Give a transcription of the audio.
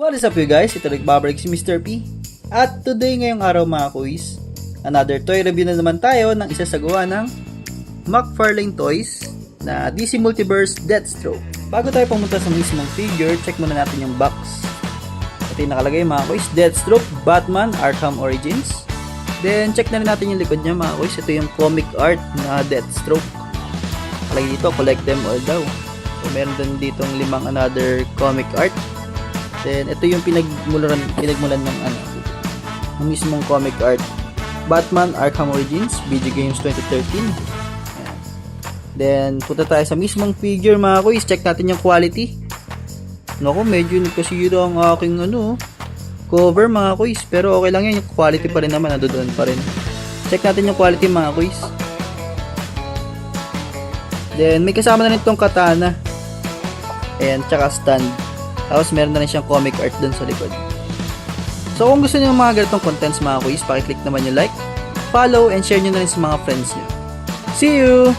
What is up you guys? Ito nagbabalik si Mr. P. At today ngayong araw mga kuys, another toy review na naman tayo ng isa sa gawa ng McFarlane Toys na DC Multiverse Deathstroke. Bago tayo pumunta sa mismong figure, check muna natin yung box. Ito yung nakalagay mga kuys, Deathstroke, Batman, Arkham Origins. Then check na rin natin yung likod niya mga kuys, ito yung comic art na Deathstroke. Nakalagay dito, collect them all daw. So meron din ditong 5 another comic art. Then ito yung pinagmulan ng mismong comic art. Batman Arkham Origins, Video Games 2013. Ayan. Then punta tayo sa mismong figure mga kuys, check natin yung quality. Naku, medyo nagkasira ang aking cover mga kuys, pero okay lang yan, yung quality pa rin naman, nandoon pa rin. Check natin yung quality mga kuys. Then may kasama na rin itong katana. Ayan, tsaka stand. Tapos meron na rin siyang comic art dun sa likod. So kung gusto niyo ng mga ganitong contents mga kuys, pakiclick naman yung like, follow, and share nyo na rin sa mga friends nyo. See you!